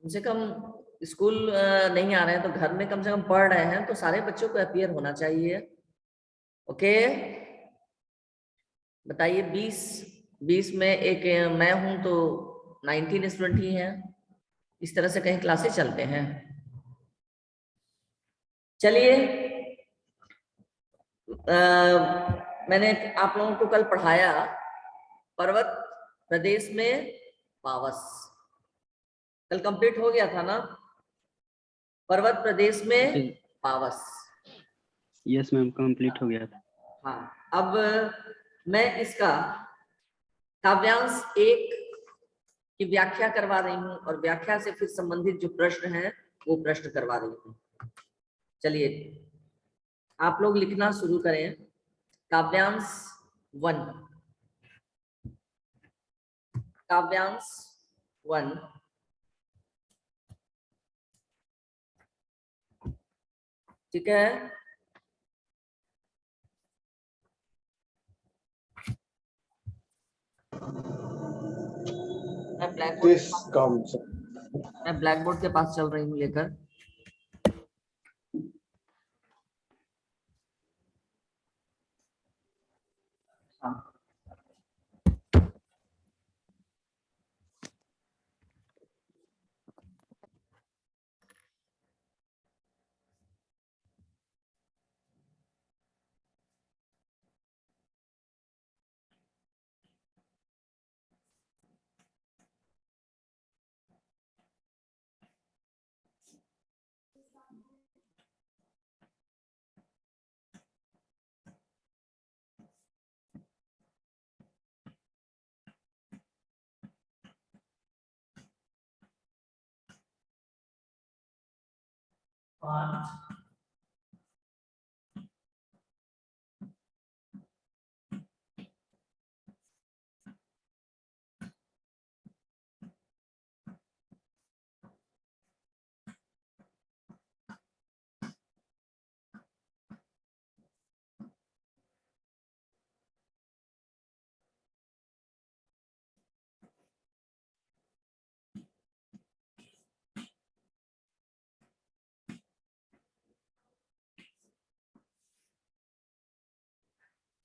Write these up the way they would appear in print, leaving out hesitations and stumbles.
कम से कम स्कूल नहीं आ रहे हैं तो घर में कम से कम पढ़ रहे हैं, तो सारे बच्चों को अपीयर होना चाहिए। ओके, बताइए 20 में एक मैं हूं तो 19 स्टूडेंट ही हैं। इस तरह से कहीं क्लासेस चलते हैं। चलिए, मैंने आप लोगों को कल पढ़ाया पर्वत प्रदेश में पावस। कल कंप्लीट हो गया था ना, पर्वत प्रदेश में पावस। यस मैम, कंप्लीट हो गया था। हाँ, अब मैं इसका काव्यांश 1 की व्याख्या करवा रही हूँ और व्याख्या से फिर संबंधित जो प्रश्न हैं वो प्रश्न करवा रही हूँ। चलिए, आप लोग लिखना शुरू करें। काव्यांश 1, काव्यांश 1। ठीक है, मैं ब्लैक बोर्ड के पास चल रही हूँ लेकर। हाँ,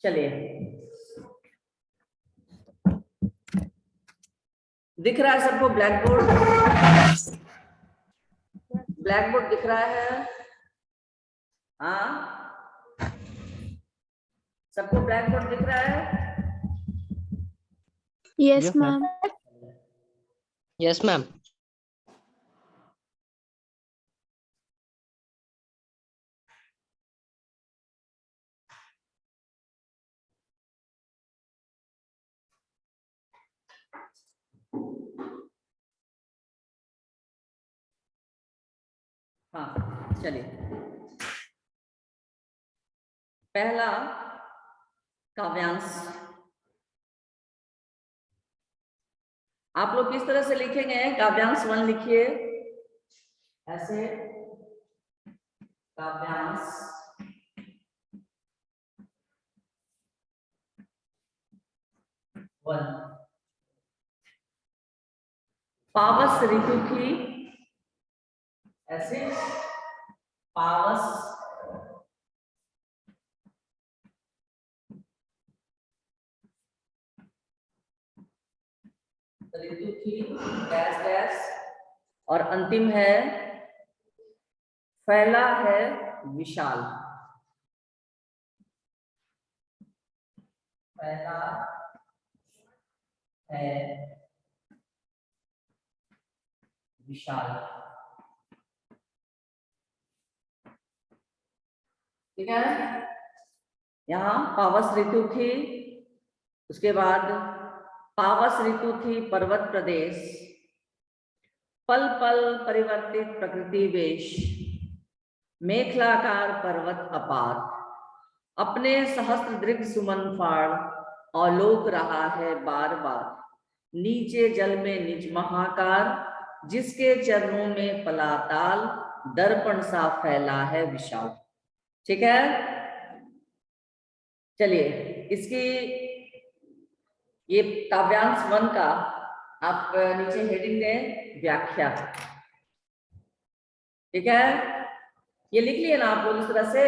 चलिए, दिख रहा है सबको ब्लैक बोर्ड? ब्लैक बोर्ड दिख रहा है? हाँ, सबको ब्लैक बोर्ड दिख रहा है? Yes ma'am. Yes ma'am. हाँ, चलिए, पहला काव्यांश आप लोग किस तरह से लिखेंगे? काव्यांश 1 लिखिए ऐसे, काव्यांश 1। पावस ऋतु की, ऐसे पावस ऋतु की डैश डैश, और अंतिम है फैला है विशाल। फैला है विशाल। ठीक है, यहाँ पावस ऋतु थी, उसके बाद पावस ऋतु थी पर्वत प्रदेश, पल पल परिवर्तित प्रकृति वेश, मेखलाकार पर्वत अपार, अपने सहस्त्र दृग सुमन फाड़, अवलोक रहा है बार बार, नीचे जल में निज महाकार, जिसके चरणों में पलाताल, दर्पण सा फैला है विशाल। ठीक है, चलिए, इसकी ये काव्यांश 1 का आप नीचे हेडिंग दें व्याख्या। ठीक है, ये लिख लिए ना आप लोग इस तरह से,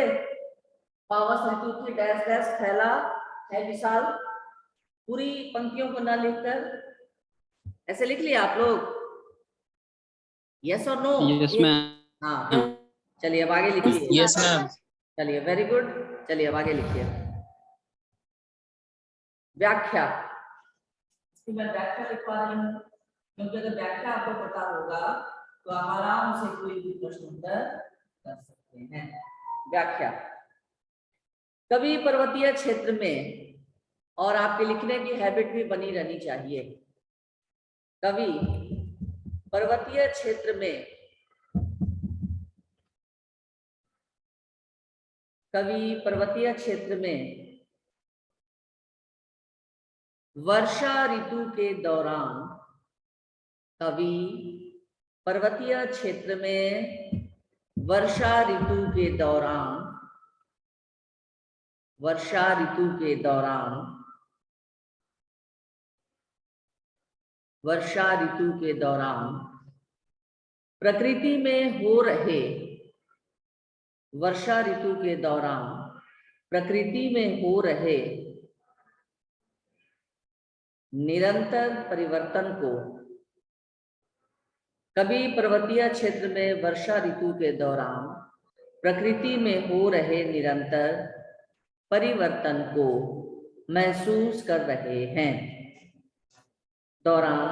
पावस ऋतु की डैश डैश फैला है विशाल, पूरी पंक्तियों को ना लिखकर ऐसे लिख लिया आप लोग, यस और नो? Yes ma'am. हाँ, चलिए अब आगे लिखिए। Yes, ma'am. चलिए वेरी गुड, चलिए अब आगे लिखिए। व्याख्या, इसकी मैं व्याख्या लिखवा रही हूँ, क्योंकि अगर व्याख्या आपको पता होगा तो आप आराम से कोई भी प्रश्न उत्तर कर सकते हैं। व्याख्या, कवि पर्वतीय क्षेत्र में, और आपके लिखने की हैबिट भी बनी रहनी चाहिए, कवि पर्वतीय क्षेत्र में, कवि पर्वतीय क्षेत्र में वर्षा ऋतु के दौरान, कवि पर्वतीय क्षेत्र में वर्षा ऋतु के दौरान, वर्षा ऋतु के दौरान, वर्षा ऋतु के दौरान प्रकृति में हो रहे, वर्षा ऋतु के दौरान प्रकृति में हो रहे निरंतर परिवर्तन को, कवि पर्वतीय क्षेत्र में वर्षा ऋतु के दौरान प्रकृति में हो रहे निरंतर परिवर्तन को महसूस कर रहे हैं। दौरान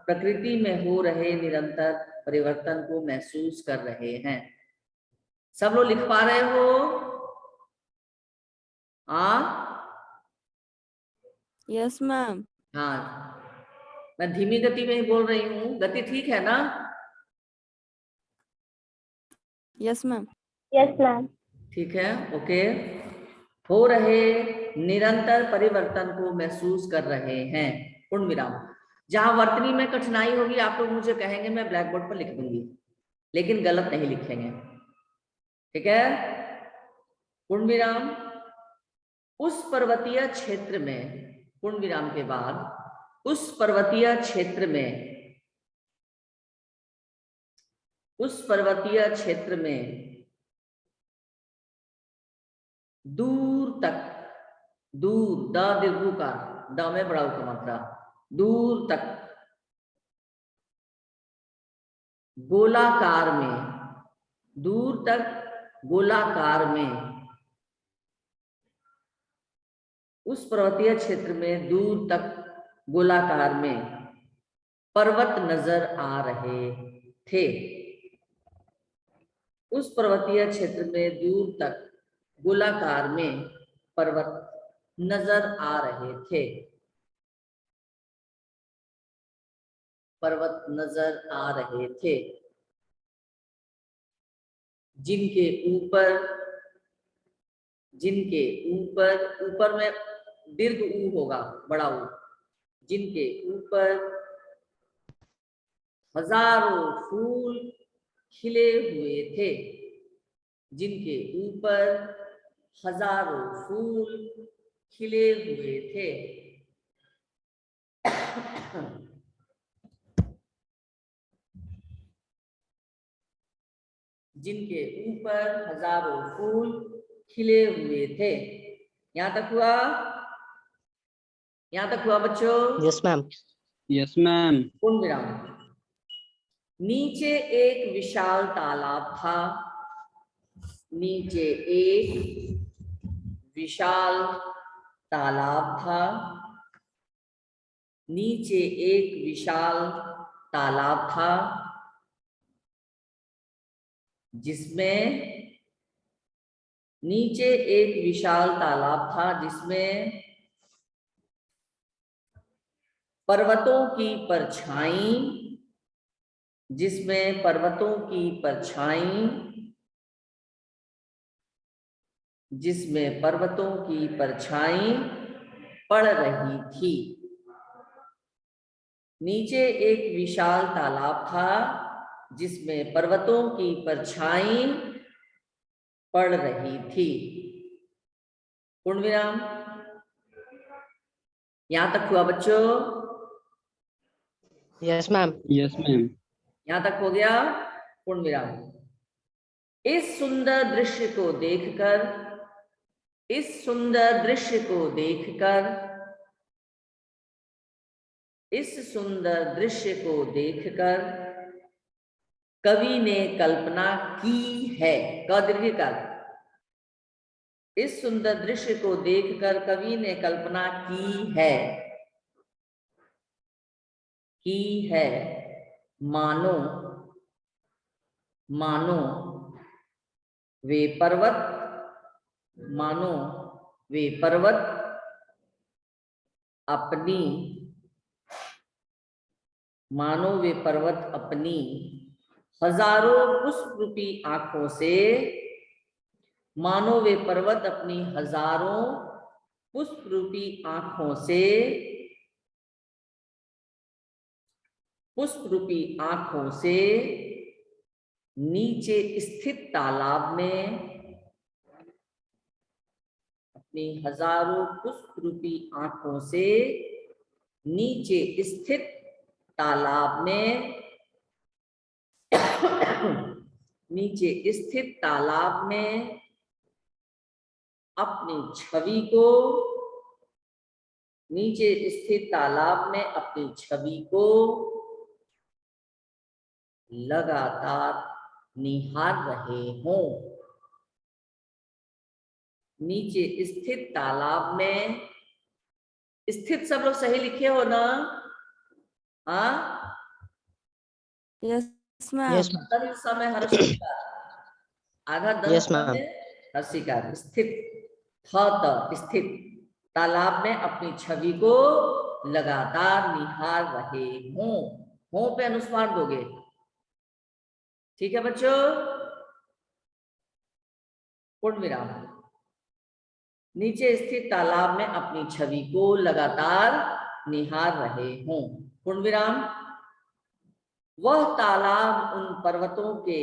प्रकृति में हो रहे निरंतर परिवर्तन को महसूस कर रहे हैं। सब लोग लिख पा रहे हो? Yes ma'am. हाँ, मैं धीमी गति में ही बोल रही हूँ, गति ठीक है ना? Yes ma'am. Yes ma'am. ठीक है, ओके। हो रहे निरंतर परिवर्तन को महसूस कर रहे हैं, पूर्ण विराम। जहां वर्तनी में कठिनाई होगी आप लोग मुझे कहेंगे, मैं ब्लैक बोर्ड पर लिख दूंगी, लेकिन गलत नहीं लिखेंगे, ठीक है? पूर्ण विराम। उस पर्वतीय क्षेत्र में, पूर्ण विराम के बाद, उस पर्वतीय क्षेत्र में, उस पर्वतीय क्षेत्र में दूर तक, दूर, द दीर्घ का, द में बड़ा का मात्रा, दूर तक गोलाकार में, दूर तक गोलाकार में, उस पर्वतीय क्षेत्र में दूर तक गोलाकार में पर्वत नजर आ रहे थे। उस पर्वतीय क्षेत्र में दूर तक गोलाकार में पर्वत नजर आ रहे थे, पर्वत नजर आ रहे थे, जिनके ऊपर, जिनके ऊपर, ऊपर में दीर्घ ऊ होगा, बड़ा ऊ, जिनके ऊपर हजारों फूल खिले हुए थे, जिनके ऊपर हजारों फूल खिले हुए थे। जिनके ऊपर हजारों फूल खिले हुए थे। यहां तक हुआ? यहां तक हुआ बच्चों? Yes, ma'am. Yes ma'am. पूर्ण विराम। नीचे एक विशाल तालाब था, नीचे एक विशाल तालाब था, नीचे एक विशाल तालाब था, जिसमें, नीचे एक विशाल तालाब था जिसमें पर्वतों की परछाई, जिसमें पर्वतों की परछाई, जिसमें पर्वतों की परछाई पड़ रही थी। नीचे एक विशाल तालाब था जिसमें पर्वतों की परछाई पड़ रही थी। पूर्ण विराम। यहां तक हुआ बच्चों? Yes, ma'am. Yes ma'am. यहां तक हो गया? पूर्ण विराम। इस सुंदर दृश्य को देखकर, इस सुंदर दृश्य को देखकर, इस सुंदर दृश्य को देखकर कवि ने कल्पना की है। क दीर्घिकार। इस सुंदर दृश्य को देखकर कवि ने कल्पना की है मानो वे पर्वत, मानो वे पर्वत अपनी, मानो वे पर्वत अपनी हजारों पुष्प रूपी आंखों से, मानो वे पर्वत अपनी हजारों पुष्प रूपी आंखों से, पुष्प रूपी आंखों से नीचे स्थित तालाब में, अपनी हजारों पुष्प रूपी आंखों से नीचे स्थित तालाब में, नीचे स्थित तालाब में अपनी छवि को, नीचे स्थित तालाब में अपनी छवि को लगातार निहार रहे हों। नीचे स्थित तालाब में, स्थित सब लोग सही लिखे हो ना? हाँ, Yes, ma'am. Yes, ma'am. दंत समय हर्षिकार, आधा दंत Yes, ma'am. समय हर्षिकार, स्थित थ स्थित तालाब में अपनी छवि को लगातार निहार रहे हों पे अनुस्वार दोगे। ठीक है बच्चों? पूर्ण विराम। नीचे स्थित तालाब में अपनी छवि को लगातार निहार रहे हों, पूर्ण विराम। वह तालाब उन पर्वतों के,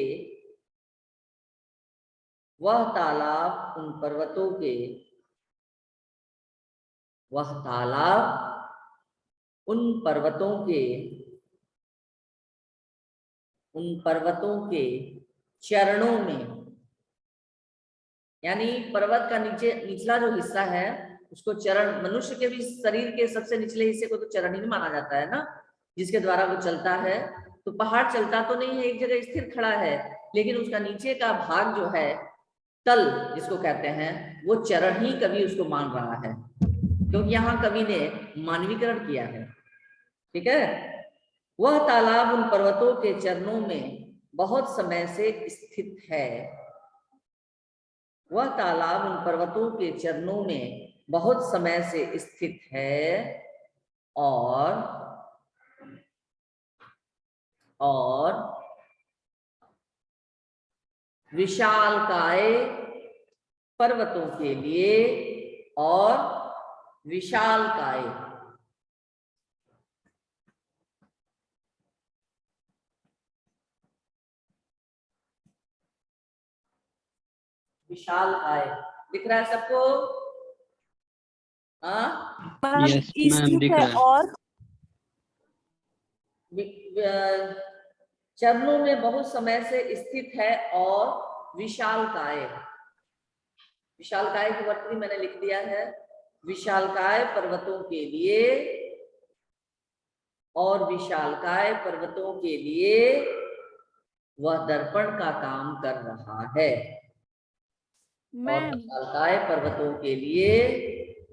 वह तालाब उन पर्वतों के, वह तालाब उन पर्वतों के, उन पर्वतों के चरणों में, यानी पर्वत का निचला जो हिस्सा है उसको चरण, मनुष्य के भी शरीर के सबसे निचले हिस्से को तो चरण ही माना जाता है ना, जिसके द्वारा वो चलता है। तो पहाड़ चलता तो नहीं है, एक जगह स्थिर खड़ा है, लेकिन उसका नीचे का भाग जो है, तल जिसको कहते हैं, वो चरण ही कवि उसको मान रहा है, क्योंकि यहाँ कवि ने मानवीकरण किया है। ठीक है? वह तालाब उन पर्वतों के चरणों में बहुत समय से स्थित है, वह तालाब उन पर्वतों के चरणों में बहुत समय से स्थित है और विशालकाय पर्वतों के लिए, और विशालकाय, विशालकाय दिख रहा है सबको? हाँ, यस मैम, दिख रहा है। और चरणों में बहुत समय से स्थित है और विशालकाय, विशालकाय की वर्तनी मैंने लिख दिया है। विशालकाय पर्वतों के लिए, और विशालकाय पर्वतों के लिए वह दर्पण का काम कर रहा है, और विशालकाय पर्वतों के लिए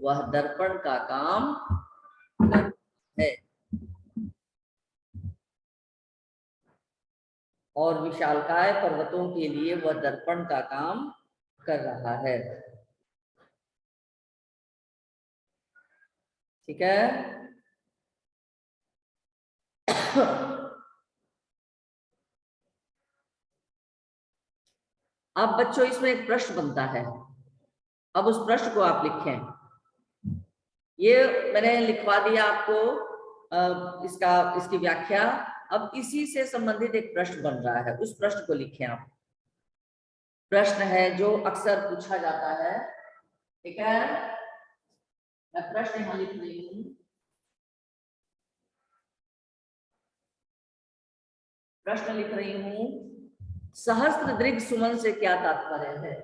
वह दर्पण का काम कर रहा है, और विशालकाय पर्वतों के लिए वह दर्पण का काम कर रहा है। ठीक है? अब बच्चों इसमें एक प्रश्न बनता है, अब उस प्रश्न को आप लिखें। ये मैंने लिखवा दिया आपको इसकी व्याख्या। अब इसी से संबंधित एक प्रश्न बन रहा है, उस प्रश्न को लिखें आप। प्रश्न है जो अक्सर पूछा जाता है। ठीक है? मैं प्रश्न यहां लिख रही हूं। प्रश्न लिख रही हूं, सहस्त्र दीर्घ सुमन से क्या तात्पर्य है?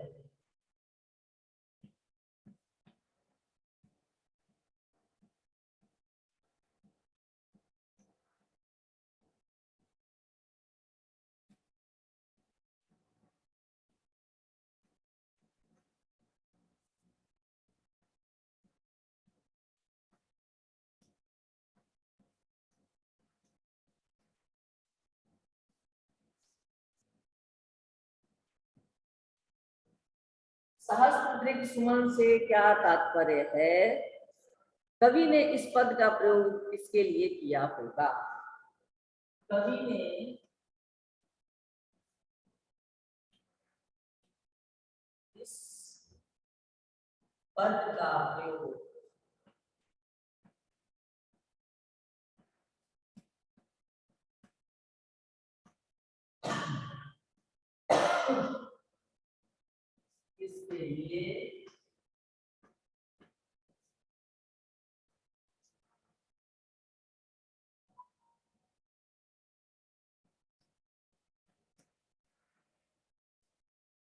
सहस्त्र दीर्घ सुमन से क्या तात्पर्य है? कवि ने इस पद का प्रयोग किसके लिए किया होगा? कवि ने इस पद का प्रयोग किसके लिए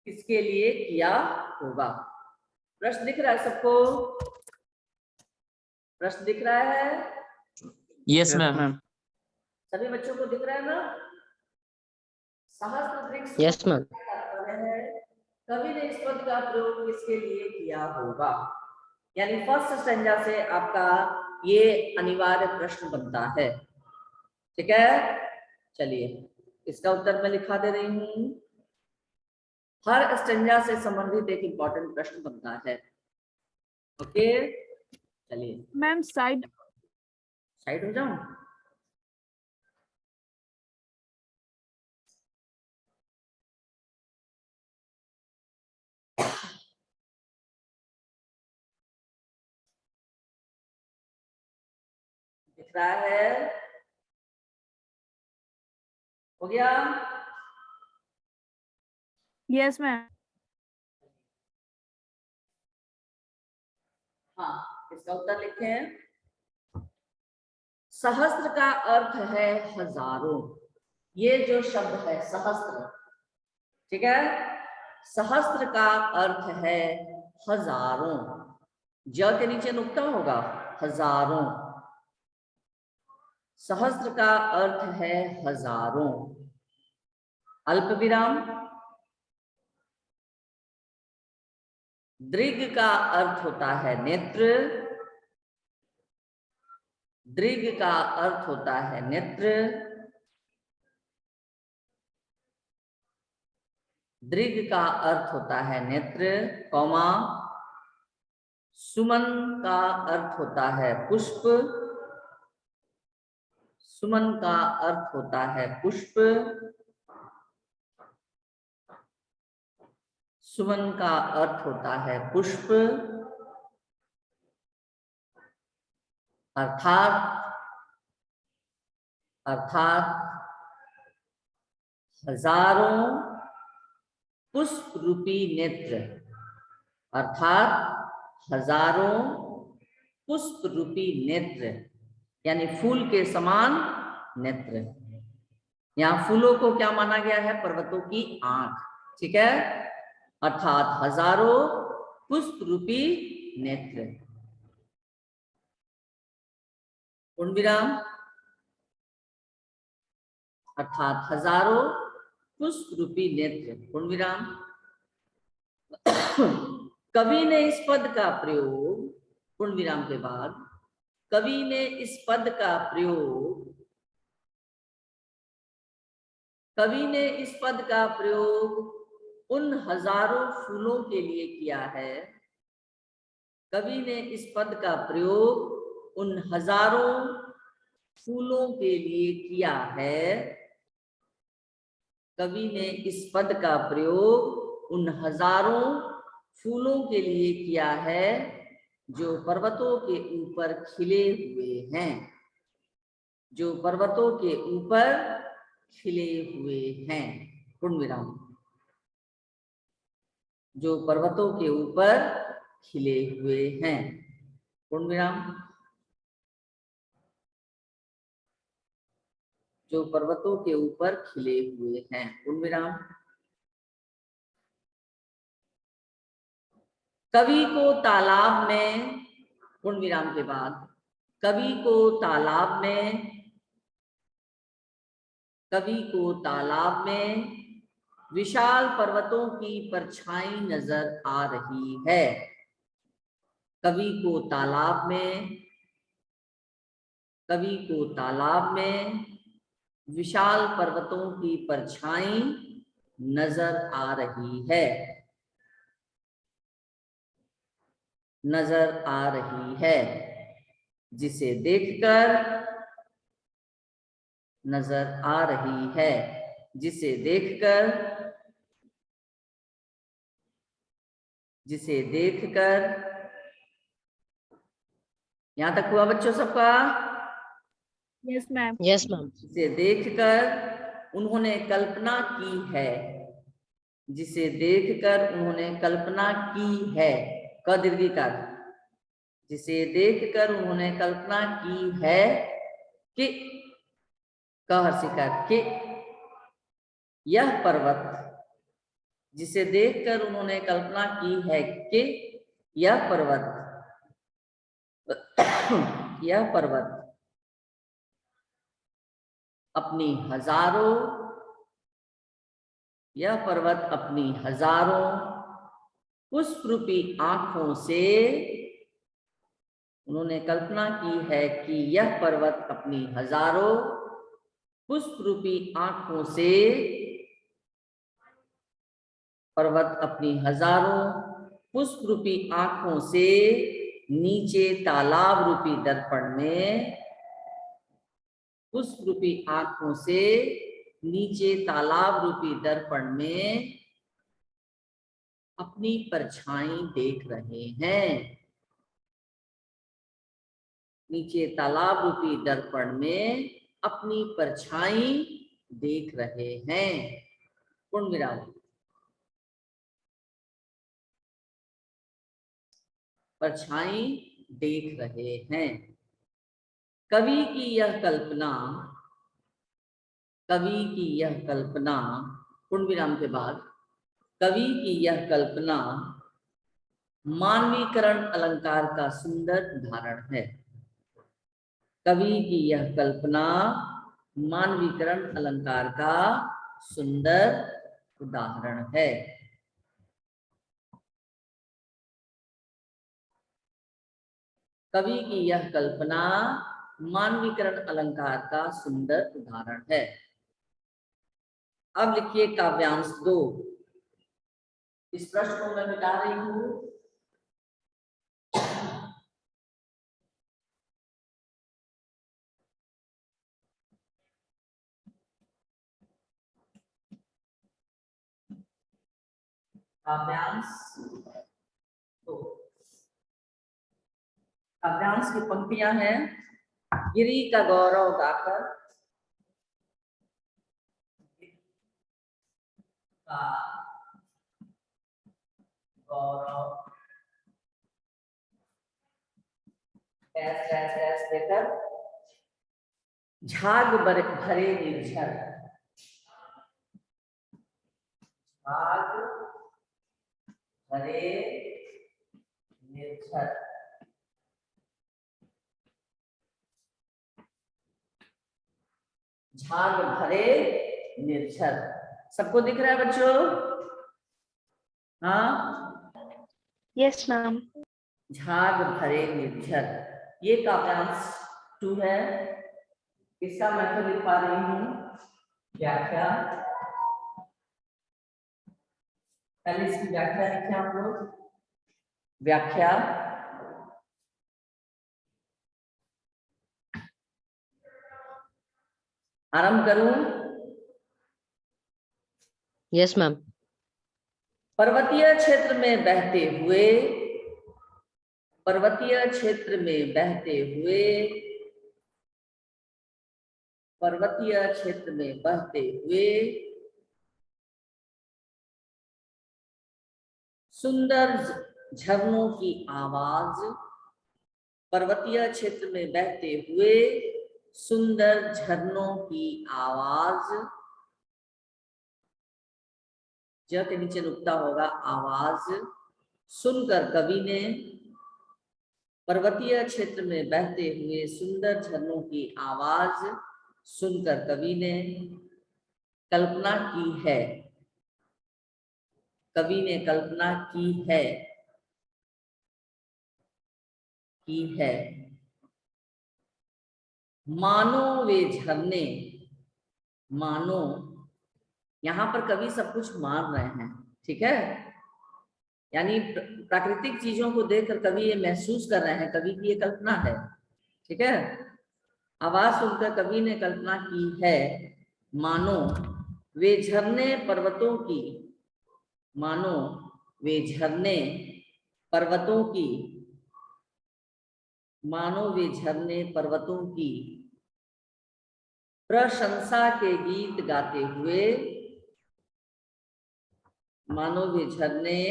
किसके लिए किया होगा? प्रश्न दिख रहा है सबको? प्रश्न दिख रहा है? Yes ma'am. सभी बच्चों को दिख रहा है ना? सहस्त्र दीर्घ Yes, ma'am. है कवि ने इस पद का प्रयोग किसके लिए किया होगा? यानी फर्स्ट स्टैंजा से आपका ये अनिवार्य प्रश्न बनता है। ठीक है, चलिए इसका उत्तर मैं लिखा दे रही हूँ। हर स्टैंजा से संबंधित एक इंपॉर्टेंट प्रश्न बनता है। ओके, चलिए मैम साइड हो जाऊं। दिख रहा है? हो गया? Yes ma'am. हाँ, इसका उत्तर लिखें। सहस्त्र का अर्थ है हजारों। ये जो शब्द है सहस्त्र, ठीक है, सहस्त्र का अर्थ है हजारों। ज के नीचे नुक्ता होगा, हजारों। सहस्त्र का अर्थ है हजारों। अल्प विराम। दीर्घ का अर्थ होता है नेत्र। दीर्घ का अर्थ होता है नेत्र। दीर्घ का अर्थ होता है नेत्र, कौमा। सुमन का अर्थ होता है पुष्प। सुमन का अर्थ होता है पुष्प। सुमन का अर्थ होता है पुष्प। अर्थात हजारों पुष्प रूपी नेत्र। अर्थात हजारों पुष्प रूपी नेत्र, यानी फूल के समान नेत्र। यहाँ फूलों को क्या माना गया है? पर्वतों की आंख। ठीक है, अर्थात हजारों पुष्प रूपी नेत्र। पूर्ण विराम। अर्थात हजारों पुष्प रूपी नेत्र, पूर्ण विराम। कवि ने इस पद का प्रयोग, पूर्ण विराम के बाद, कवि ने इस पद का प्रयोग, कवि ने इस पद का प्रयोग उन हजारों फूलों के लिए किया है। कवि ने इस पद का प्रयोग उन हजारों फूलों के लिए किया है। कवि ने इस पद का प्रयोग उन हजारों फूलों के लिए किया है जो पर्वतों के ऊपर खिले हुए हैं। जो पर्वतों के ऊपर खिले हुए हैं, पूर्ण विराम। जो पर्वतों के ऊपर खिले हुए हैं, पूर्ण विराम। जो पर्वतों के ऊपर खिले हुए हैं, पूर्ण विराम। कवि को तालाब में, पूर्ण विराम के बाद, कवि को तालाब में विशाल पर्वतों की परछाई नजर आ रही है। कवि को तालाब में विशाल पर्वतों की परछाई नजर आ रही है। जिसे देखकर यहां तक हुआ बच्चों सबका? Yes, ma'am. Yes, ma'am. जिसे देखकर उन्होंने कल्पना की है। जिसे देखकर उन्होंने कल्पना की है। क दीर्घिकार। जिसे देखकर उन्होंने कल्पना की है कि, क हर्षिकार, कि यह पर्वत, जिसे देखकर उन्होंने कल्पना की है कि यह पर्वत अपनी हजारों पुष्परूपी आंखों से, उन्होंने कल्पना की है कि यह पर्वत अपनी हजारों पुष्परूपी आंखों से नीचे तालाब रूपी दर्पण में अपनी परछाई देख रहे हैं। नीचे तालाब रूपी दर्पण में अपनी परछाई देख रहे हैं। पूर्ण विराम। परछाई देख रहे हैं। कवि की यह कल्पना, पूर्ण विराम के बाद, कवि की यह कल्पना मानवीकरण अलंकार का सुंदर उदाहरण है। कवि की यह कल्पना मानवीकरण अलंकार का सुंदर उदाहरण है। कवि की यह कल्पना मानवीकरण अलंकार का सुंदर उदाहरण है। अब लिखिए काव्यांश 2। इस प्रश्न को मैं मिटा रही हूं। काव्यांश की पंक्तियां हैं। गिरी का गौरव गाकर, देकर झाग भरे निर्झर, झाग भरे निर्झर। सबको दिख रहा है बच्चों? हाँ, Yes, ma'am. झाग भरे निर्झर, ये काव्यांश 2 है। इसका मैं तो लिख पा रही हूँ व्याख्या। पहले इसकी व्याख्या लिखे आप लोग। व्याख्या, आरंभ करूं? Yes, ma'am. पर्वतीय क्षेत्र में बहते हुए सुंदर झरनों की आवाज, पर्वतीय क्षेत्र में बहते हुए सुंदर झरनों की आवाज, ज के नीचे नुक्ता होगा, आवाज सुनकर कवि ने पर्वतीय क्षेत्र में बहते हुए सुंदर झरनों की आवाज सुनकर कवि ने कल्पना की है, कवि ने कल्पना की है मानो वे झरने, मानो, यहां पर कवि सब कुछ मान रहे हैं, ठीक है, यानी प्राकृतिक चीजों को देखकर कवि ये महसूस कर रहे हैं, कवि की ये कल्पना है, ठीक है। आवाज सुनकर कवि ने कल्पना की है मानो वे झरने पर्वतों की, मानो वे झरने पर्वतों की, मानो वे झरने पर्वतों की प्रशंसा के गीत गाते हुए, मानो वे झरने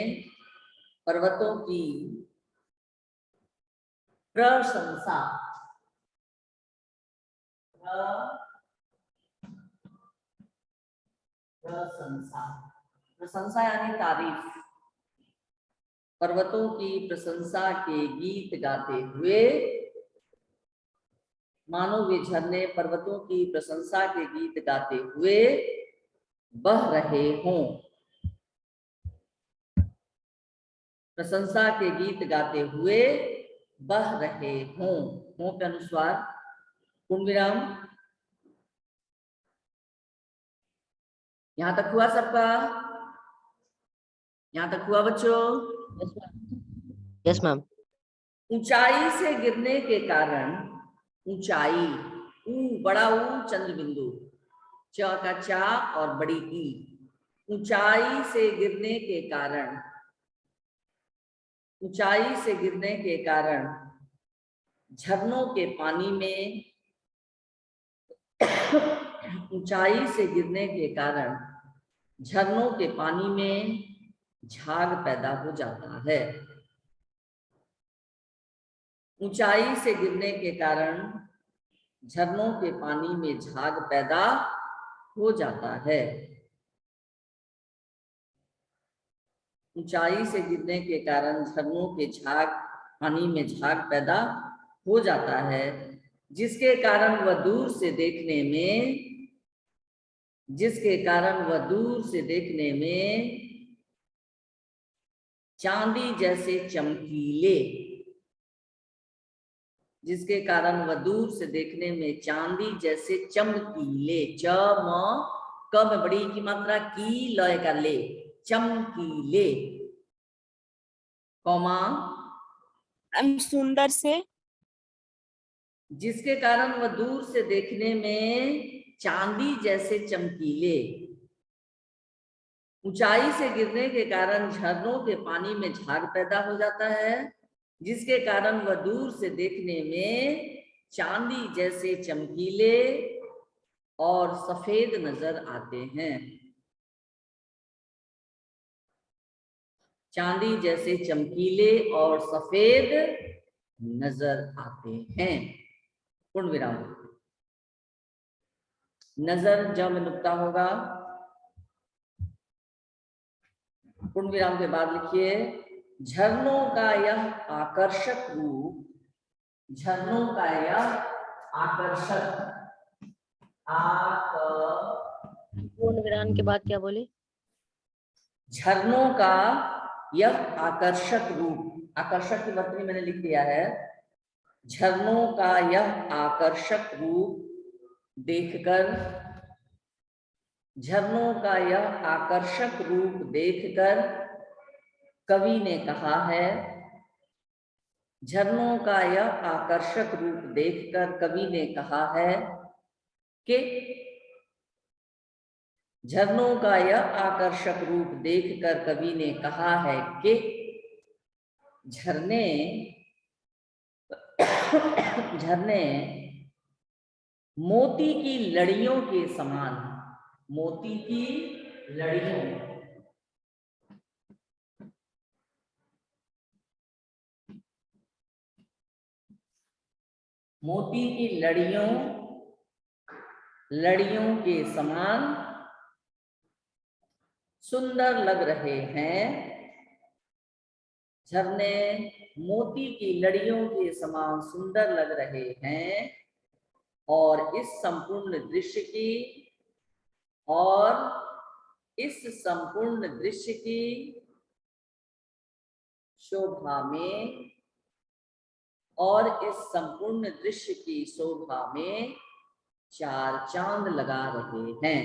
पर्वतों की प्रशंसा, प्रशंसा, प्रशंसा यानी तारीफ, पर्वतों की प्रशंसा के गीत गाते हुए, मानो वे झरने पर्वतों की प्रशंसा के गीत गाते हुए बह रहे हों, प्रशंसा के गीत गाते हुए बह रहे हों, हों के अनुस्वार पूर्ण विराम। यहां तक हुआ सबका? यहां तक हुआ बच्चों? Yes ma'am. ऊंचाई से गिरने के कारण, ऊंचाई, ऊ बड़ा ऊ चंद्र बिंदु, च का चा और बड़ी ई, ऊंचाई से गिरने के कारण, ऊंचाई से गिरने के कारण झरनों के पानी में, ऊंचाई से गिरने के कारण झरनों के पानी में झाग पैदा हो जाता है, ऊंचाई से गिरने के कारण झरनों के पानी में झाग पैदा हो जाता है, ऊंचाई से गिरने के कारण झरनों के झाग, पानी में झाग पैदा हो जाता है, जिसके कारण वह दूर से देखने में, जिसके कारण वह दूर से देखने में चांदी जैसे चमकीले, जिसके कारण वह दूर से देखने में चांदी जैसे चमकीले, च म क में बड़ी की मात्रा, की लय का ले, चमकीले, कौमा सुंदर से, जिसके कारण वह दूर से देखने में चांदी जैसे चमकीले, ऊंचाई से गिरने के कारण झरनों के पानी में झाग पैदा हो जाता है, जिसके कारण वह दूर से देखने में चांदी जैसे चमकीले और सफेद नजर आते हैं, चांदी जैसे चमकीले और सफेद नजर आते हैं, पूर्ण विराम। नजर ज में नुक्ता होगा, पूर्ण विराम के बाद लिखिए झरनों का यह आकर्षक रूप, झरनों का यह आकर्षक, पूर्ण विराम के बाद क्या बोले? झरनों का यह आकर्षक रूप, आकर्षक की वर्तनी मैंने लिख दिया है, झरनों का यह आकर्षक रूप देखकर, झरनों का यह आकर्षक रूप देखकर कवि ने कहा है, झरनों का यह आकर्षक रूप देखकर कवि ने कहा है कि, झरनों का यह आकर्षक रूप देखकर कवि ने कहा है कि झरने, झरने मोती की लड़ियों के समान, मोती की लड़ियों, मोती की लड़ियों, लड़ियों के समान सुंदर लग रहे हैं, झरने मोती की लड़ियों के समान सुंदर लग रहे हैं और इस संपूर्ण दृश्य की शोभा में चार चांद लगा रहे हैं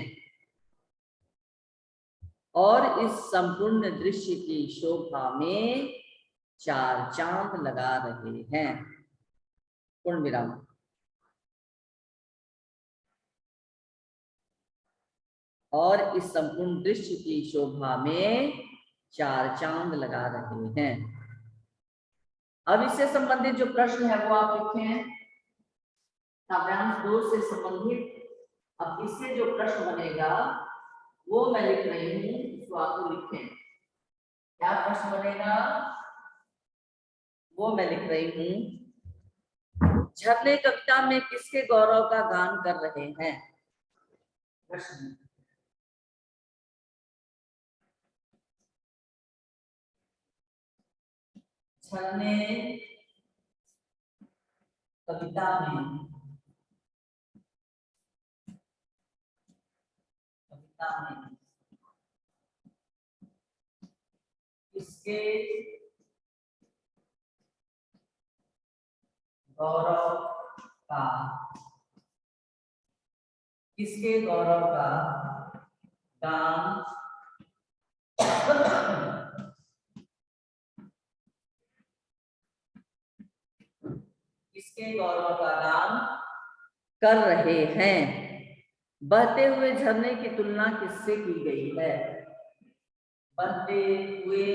और इस संपूर्ण दृश्य की शोभा में चार चांद लगा रहे हैं। पूर्ण विराम। और इस संपूर्ण दृश्य की शोभा में चार चांद लगा रहे हैं। अब इससे संबंधित जो प्रश्न है वो आप लिखें, काव्यांश 2 से संबंधित। अब इससे जो प्रश्न बनेगा वो मैं लिख रही हूँ, उसको आप लिखें। क्या प्रश्न बनेगा वो मैं लिख रही हूँ। झरने कविता में किसके गौरव का गान कर रहे हैं? प्रश्न। झरने कविता में किसके गौरव का गान कर रहे हैं? बहते हुए झरने की तुलना किससे की गई है? बहते हुए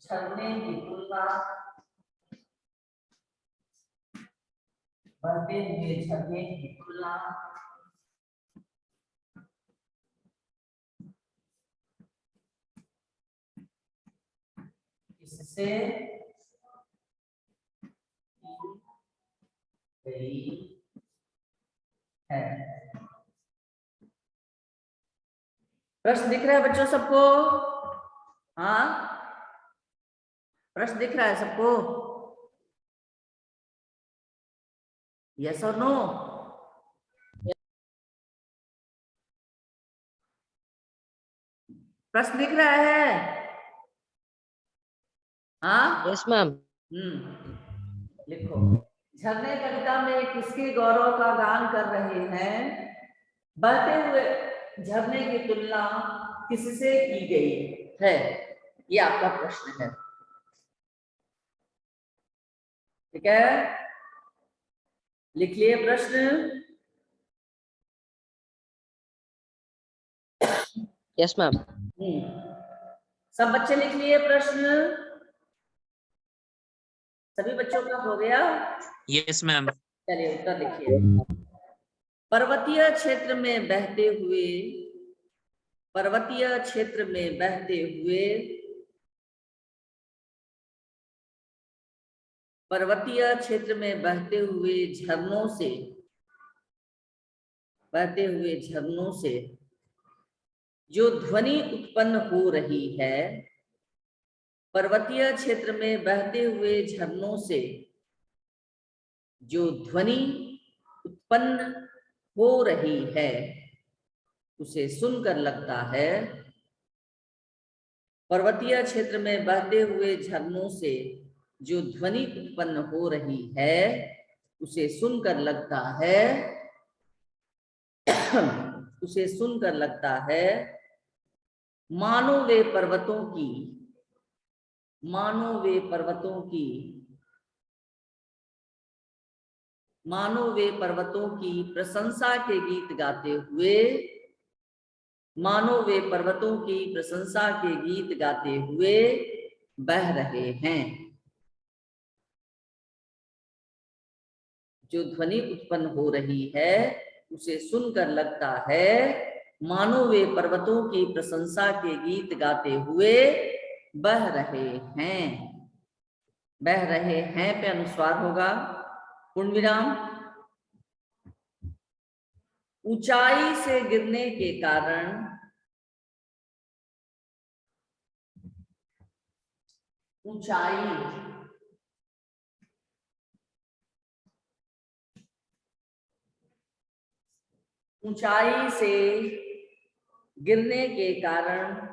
झरने की तुलना किससे गई है? प्रश्न दिख रहा है बच्चों सबको? हाँ, प्रश्न दिख रहा है सबको? यस और नो? प्रश्न दिख रहा है? हाँ, यस मैम। लिखो। झरने कविता में किसके गौरव का गान कर रहे हैं? बहते हुए झरने की तुलना किससे की गई है? ये आपका प्रश्न है। ठीक है, लिख लिए प्रश्न? Yes ma'am. सब बच्चे लिख लिए प्रश्न? सभी बच्चों का हो गया? Yes, ma'am. चलिए उत्तर लिखिए। पर्वतीय क्षेत्र में बहते हुए झरनों से जो ध्वनि उत्पन्न हो रही है, पर्वतीय क्षेत्र में बहते हुए झरनों से जो ध्वनि उत्पन्न हो रही है उसे सुनकर लगता है, पर्वतीय क्षेत्र में बहते हुए झरनों से जो ध्वनि उत्पन्न हो रही है उसे सुनकर लगता है मानो वे पर्वतों की प्रशंसा के गीत गाते हुए बह रहे हैं। जो ध्वनि उत्पन्न हो रही है उसे सुनकर लगता है मानो वे पर्वतों की प्रशंसा के गीत गाते हुए बह रहे हैं पे अनुस्वार होगा। पूर्ण विराम। ऊंचाई से गिरने के कारण ऊंचाई ऊंचाई से गिरने के कारण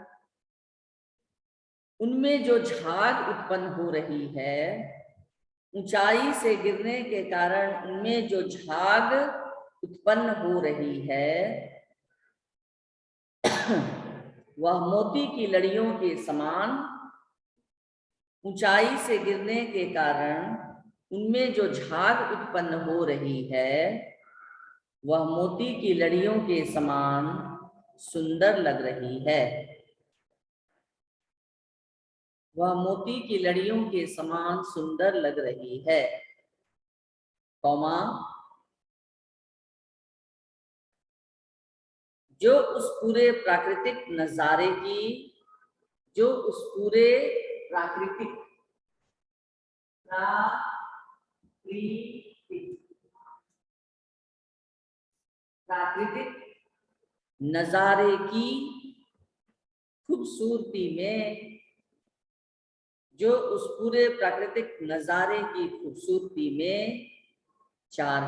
उनमें जो झाग उत्पन्न हो रही है, ऊंचाई से गिरने के कारण उनमें जो झाग उत्पन्न हो रही है वह मोती की लड़ियों के समान, ऊंचाई से गिरने के कारण उनमें जो झाग उत्पन्न हो रही है वह मोती की लड़ियों के समान सुंदर लग रही है। वह मोती की लड़ियों के समान सुंदर लग रही है, कौमा जो उस पूरे प्राकृतिक नजारे की, जो उस पूरे प्राकृतिक नजारे की खूबसूरती में, जो उस पूरे प्राकृतिक नजारे की खूबसूरती में चार